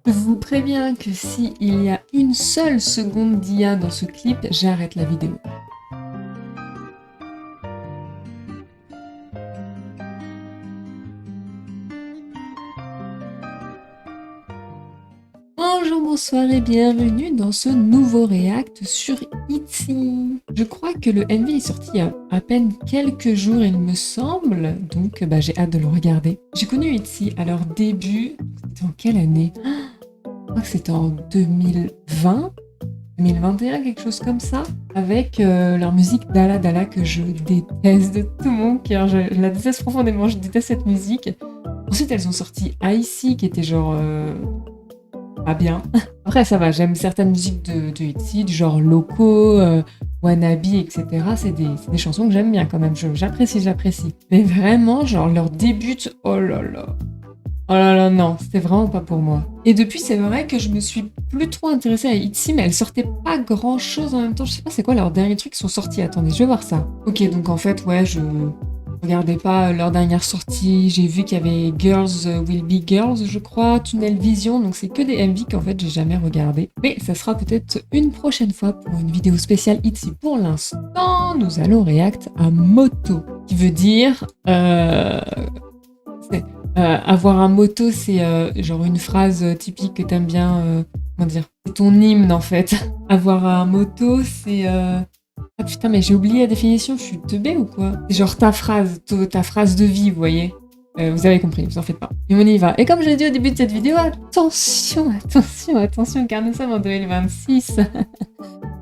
Je vous préviens que si il y a une seule seconde d'IA dans ce clip, j'arrête la vidéo. Bonjour, bonsoir et bienvenue dans ce nouveau react sur Itzy. Je crois que le MV est sorti il y a à peine quelques jours il me semble, donc j'ai hâte de le regarder. J'ai connu Itzy à leur début, c'était en quelle année? Je crois que c'était en 2020, 2021, quelque chose comme ça, avec leur musique Dala Dala que je déteste de tout mon cœur, je la déteste profondément, je déteste cette musique. Ensuite elles ont sorti Icy qui était genre... pas bien. Après, ça va, j'aime certaines musiques de Itzy, du genre Loco, Wannabe, etc. C'est des chansons que j'aime bien quand même, j'apprécie. Mais vraiment, genre, leur début, oh là là. Oh là là, non, c'était vraiment pas pour moi. Et depuis, c'est vrai que je me suis plus trop intéressée à Itzy, mais elles sortaient pas grand chose en même temps. Je sais pas c'est quoi leurs derniers trucs qui sont sortis. Attendez, je vais voir ça. Ok, donc en fait, ouais, je regardais pas leur dernière sortie. J'ai vu qu'il y avait Girls Will Be Girls, je crois, Tunnel Vision. Donc c'est que des MV qu'en fait j'ai jamais regardé. Mais ça sera peut-être une prochaine fois pour une vidéo spéciale Itzy. Pour l'instant, nous allons react à Moto, qui veut dire avoir un moto, c'est genre une phrase typique que t'aimes bien. Comment dire? C'est ton hymne en fait. Avoir un moto, c'est. Ah putain, mais j'ai oublié la définition, je suis teubée ou quoi? C'est genre ta phrase de vie, vous voyez? Vous avez compris, vous en faites pas. Et on y va. Et comme je l'ai dit au début de cette vidéo, attention, car nous sommes en 2026.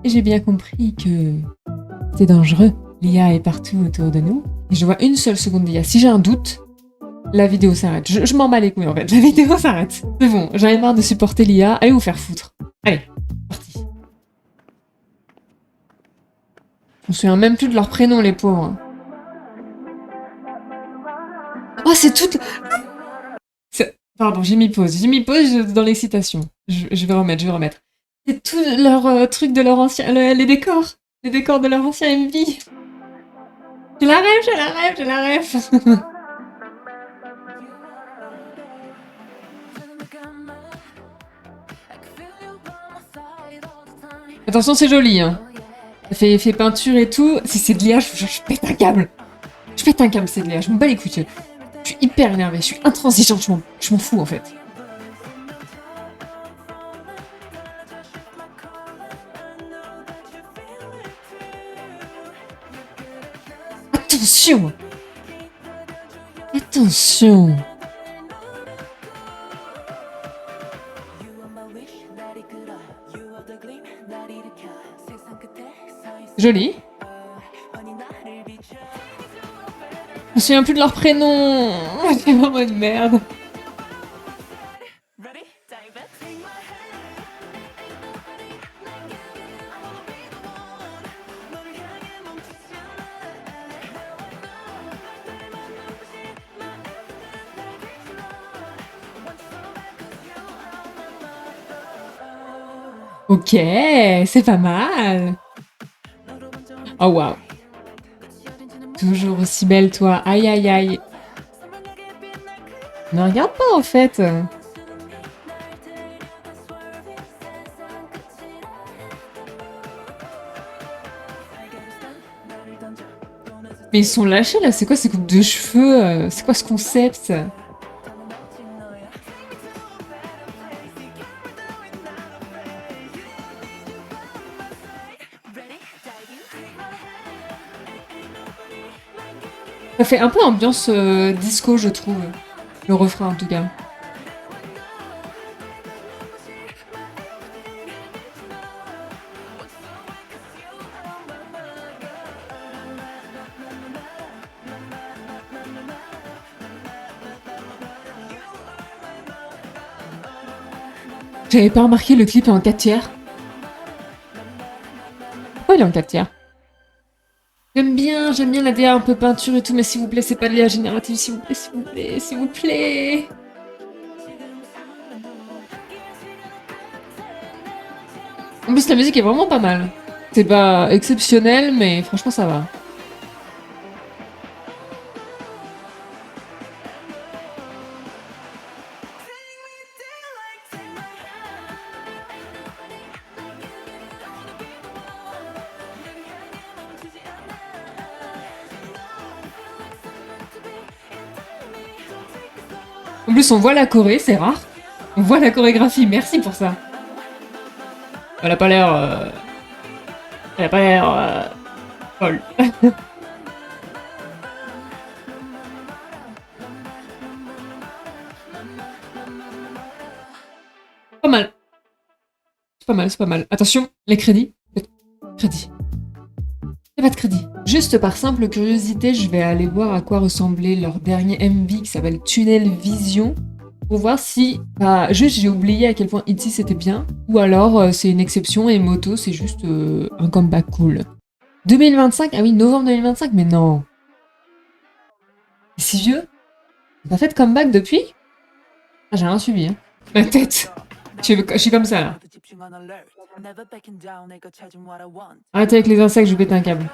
Et j'ai bien compris que c'est dangereux. L'IA est partout autour de nous. Et je vois une seule seconde d'IA. Si j'ai un doute, la vidéo s'arrête. Je m'en bats les couilles en fait. La vidéo s'arrête. C'est bon, j'en ai marre de supporter l'IA. Allez vous faire foutre. Allez, parti. Je me souviens même plus de leur prénom, les pauvres. Oh, c'est toute... Pardon, j'ai mis pause dans l'excitation. Je vais remettre. C'est tout leur truc de leur ancien... les décors. Les décors de leur ancien MV. Je la rêve. Attention, c'est joli, hein. Ça fait effet peinture et tout. Si c'est de l'IA, je pète un câble. Je pète un câble, c'est de l'IA. Je me bats les couilles. Je suis hyper énervée, je suis intransigeante, je m'en fous en fait. Attention! Attention! Joli. Je me souviens plus de leur prénom. C'est vraiment une merde. Ok, c'est pas mal. Oh waouh. Toujours aussi belle toi. Aïe aïe aïe. Ne regarde pas en fait. Mais ils sont lâchés là, c'est quoi ces coupes de cheveux? C'est quoi ce concept? Ça fait un peu ambiance disco, je trouve. Le refrain, en tout cas. J'avais pas remarqué, le clip est en 4 tiers. Pourquoi il est en 4 tiers? J'aime bien la DA un peu peinture et tout, mais s'il vous plaît, c'est pas de l'IA générative, s'il vous plaît. En plus, la musique est vraiment pas mal. C'est pas exceptionnel, mais franchement, ça va. En plus, on voit la choré, c'est rare. On voit la chorégraphie, merci pour ça. Elle a pas l'air... Elle a pas l'air... folle. Pas mal. C'est pas mal, c'est pas mal. Attention, les crédits. Crédit. Il n'y a pas de crédit. Juste par simple curiosité, je vais aller voir à quoi ressemblait leur dernier MV qui s'appelle Tunnel Vision. Pour voir si, juste j'ai oublié à quel point ITZY c'était bien, ou alors c'est une exception et Moto c'est juste un comeback cool. 2025, ah oui, novembre 2025, mais non. C'est si vieux? T'as pas fait de comeback depuis? Ah, j'ai rien suivi, hein. Ma tête. Je suis comme ça, là. Arrêtez avec les insectes, je vais péter un câble.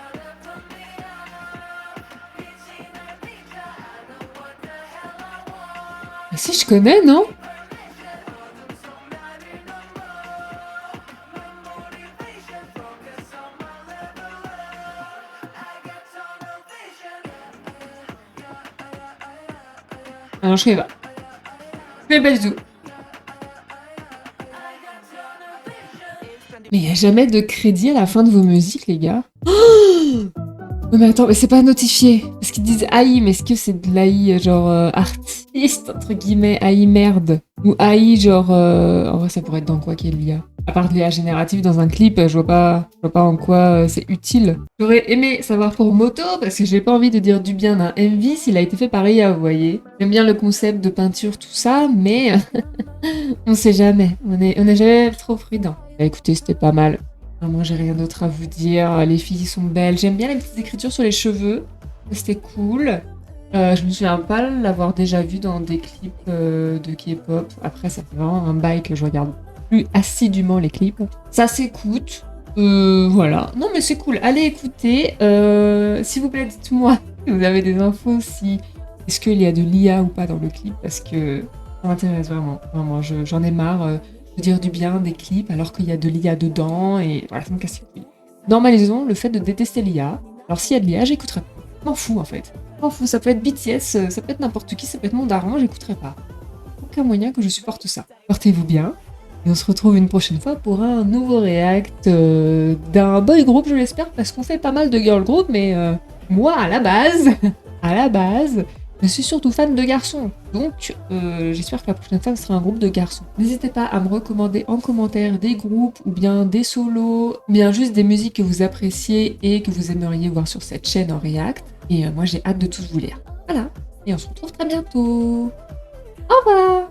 Ah si, je connais, non? Ah non, je connais pas. Je connais pas du tout. Mais il n'y a jamais de crédit à la fin de vos musiques, les gars. Oh mais attends, mais c'est pas notifié. Parce qu'ils disent AI, mais est-ce que c'est de l'AI genre artiste, entre guillemets, AI merde? Ou AI genre... En vrai, ça pourrait être dans quoi qu'il y a? À part de l'IA générative dans un clip, je vois pas en quoi c'est utile. J'aurais aimé savoir pour Moto, parce que j'ai pas envie de dire du bien d'un MV s'il a été fait par IA, vous voyez. J'aime bien le concept de peinture, tout ça, mais... on sait jamais. On est jamais trop prudent. Bah, écoutez, c'était pas mal. Moi, j'ai rien d'autre à vous dire. Les filles sont belles. J'aime bien les petites écritures sur les cheveux. C'était cool. Je me souviens pas l'avoir déjà vu dans des clips de K-pop. Après, ça fait vraiment un bail que je regarde plus assidûment les clips. Ça s'écoute. Voilà. Non, mais c'est cool. Allez écouter. S'il vous plaît, dites-moi si vous avez des infos, si est-ce qu'il y a de l'IA ou pas dans le clip, parce que ça m'intéresse vraiment. Vraiment, j'en ai marre de dire du bien des clips alors qu'il y a de l'IA dedans et voilà, ça me casse les couilles. Normalisons le fait de détester l'IA. Alors s'il y a de l'IA, j'écouterai pas. Je m'en fous en fait. Je m'en fous, ça peut être BTS, ça peut être n'importe qui, ça peut être mon daron, j'écouterai pas. Aucun moyen que je supporte ça. Portez-vous bien. Et on se retrouve une prochaine fois pour un nouveau react d'un boy group, je l'espère, parce qu'on fait pas mal de girl group, mais moi, à la base, je suis surtout fan de garçons. Donc, j'espère que la prochaine fois, ce sera un groupe de garçons. N'hésitez pas à me recommander en commentaire des groupes, ou bien des solos, ou bien juste des musiques que vous appréciez et que vous aimeriez voir sur cette chaîne en react. Et moi, j'ai hâte de tous vous lire. Voilà. Et on se retrouve très bientôt. Au revoir!